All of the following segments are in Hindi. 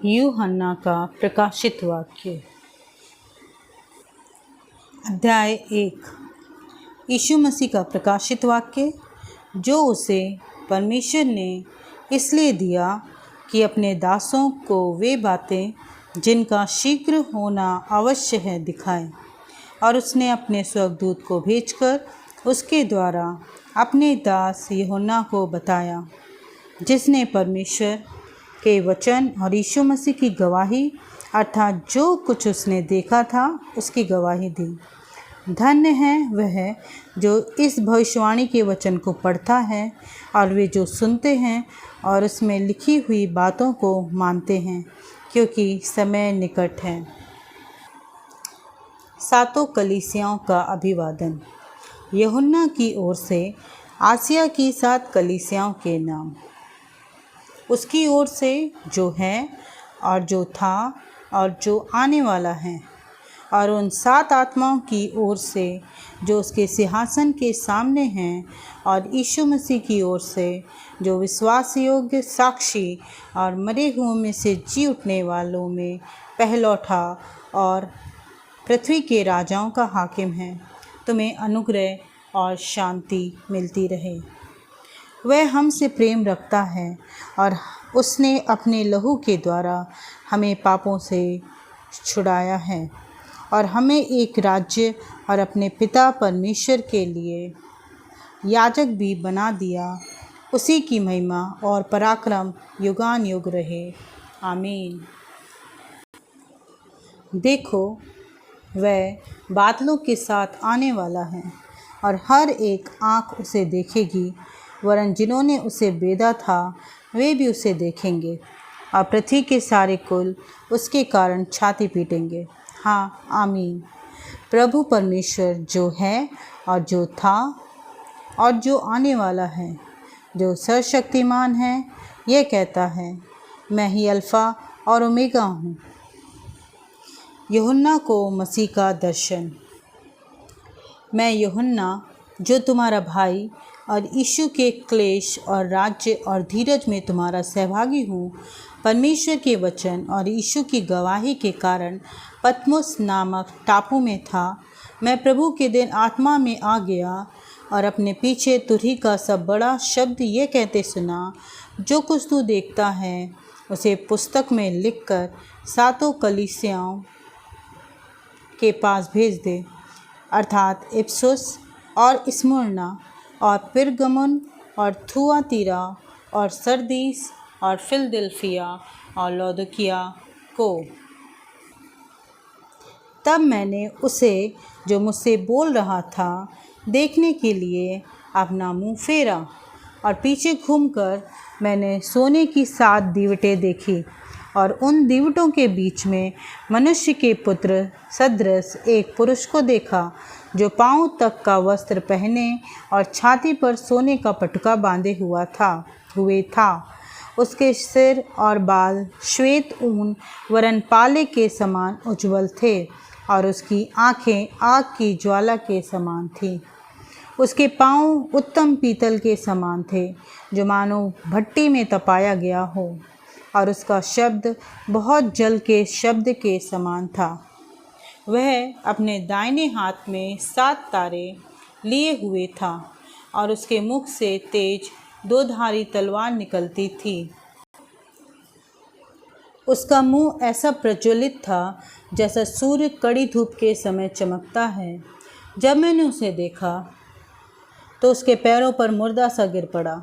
यूहन्ना का प्रकाशित वाक्य। अध्याय 1। यीशु मसीह का प्रकाशित वाक्य, जो उसे परमेश्वर ने इसलिए दिया कि अपने दासों को वे बातें जिनका शीघ्र होना अवश्य है दिखाए। और उसने अपने स्वर्गदूत को भेजकर उसके द्वारा अपने दास यूहन्ना को बताया, जिसने परमेश्वर के वचन और यीशु मसीह की गवाही अर्थात जो कुछ उसने देखा था उसकी गवाही दी। धन्य है वह जो इस भविष्यवाणी के वचन को पढ़ता है और वे जो सुनते हैं और उसमें लिखी हुई बातों को मानते हैं, क्योंकि समय निकट है। सातों कलीसियाओं का अभिवादन। यूहन्ना की ओर से आसिया की 7 कलीसियाओं के नाम। उसकी ओर से जो है और जो था और जो आने वाला है, और उन 7 आत्माओं की ओर से जो उसके सिंहासन के सामने हैं, और यीशु मसीह की ओर से जो विश्वास योग्य साक्षी और मरे हुओं में से जी उठने वालों में पहलौठा और पृथ्वी के राजाओं का हाकिम है, तुम्हें अनुग्रह और शांति मिलती रहे। वह हमसे प्रेम रखता है और उसने अपने लहू के द्वारा हमें पापों से छुड़ाया है और हमें एक राज्य और अपने पिता परमेश्वर के लिए याजक भी बना दिया। उसी की महिमा और पराक्रम युगान युग रहे। आमीन। देखो, वह बादलों के साथ आने वाला है और हर एक आँख उसे देखेगी, वरन जिन्होंने उसे बेधा था वे भी उसे देखेंगे, और पृथ्वी के सारे कुल उसके कारण छाती पीटेंगे। हाँ, आमीन। प्रभु परमेश्वर जो है और जो था और जो आने वाला है, जो सर्वशक्तिमान है, यह कहता है, मैं ही अल्फ़ा और ओमेगा हूँ। यूहन्ना को मसीह का दर्शन। मैं यूहन्ना, जो तुम्हारा भाई और यीशु के क्लेश और राज्य और धीरज में तुम्हारा सहभागी हूँ, परमेश्वर के वचन और यीशु की गवाही के कारण पतमुस नामक टापू में था। मैं प्रभु के दिन आत्मा में आ गया और अपने पीछे तुरही का सब बड़ा शब्द ये कहते सुना, जो कुछ तू देखता है उसे पुस्तक में लिखकर 7 कलीसियाओं के पास भेज दे, अर्थात इफिसुस और स्मुर्ना और पिरगमुन और थुआतीरा और सरदीस और फिलदिल्फिया और लौदकिया को। तब मैंने उसे जो मुझसे बोल रहा था देखने के लिए अपना मुंह फेरा, और पीछे घूमकर मैंने सोने की 7 दीवटें देखी, और उन दीवटों के बीच में मनुष्य के पुत्र सदृश एक पुरुष को देखा, जो पाँव तक का वस्त्र पहने और छाती पर सोने का पटुका बांधे हुए था। उसके सिर और बाल श्वेत ऊन वरन पाले के समान उज्ज्वल थे, और उसकी आँखें आग की ज्वाला के समान थीं। उसके पाँव उत्तम पीतल के समान थे, जो मानो भट्टी में तपाया गया हो, और उसका शब्द बहुत जल के शब्द के समान था। वह अपने दाहिने हाथ में 7 तारे लिए हुए था, और उसके मुख से तेज 2-धारी तलवार निकलती थी। उसका मुंह ऐसा प्रज्वलित था जैसा सूर्य कड़ी धूप के समय चमकता है। जब मैंने उसे देखा तो उसके पैरों पर मुर्दा सा गिर पड़ा।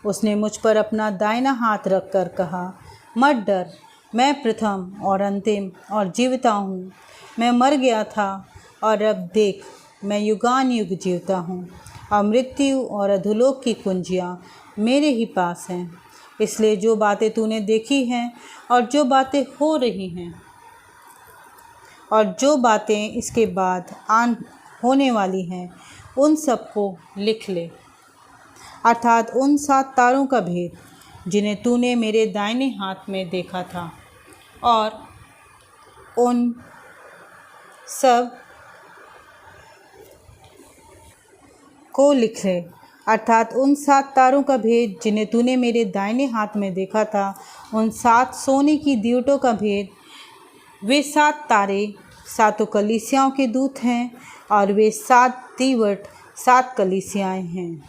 उसने मुझ पर अपना दाहिना हाथ रख कर कहा, मत डर, मैं प्रथम और अंतिम और जीविता हूँ। मैं मर गया था और अब देख, मैं युगान युग जीवता हूँ, और मृत्यु और अधोलोक की कुंजियाँ मेरे ही पास हैं। इसलिए जो बातें तूने देखी हैं और जो बातें हो रही हैं और जो बातें इसके बाद होने वाली हैं, उन सबको लिख ले, अर्थात उन 7 तारों का भेद जिन्हें तूने मेरे दाहिने हाथ में देखा था, और उन सब को लिख ले, अर्थात उन 7 तारों का भेद जिन्हें तूने मेरे दाहिने हाथ में देखा था, उन 7 सोने की दीवटों का भेद। वे 7 तारे 7 कलीसियाओं के दूत हैं और वे 7 दीवट 7 कलीसियाएं हैं।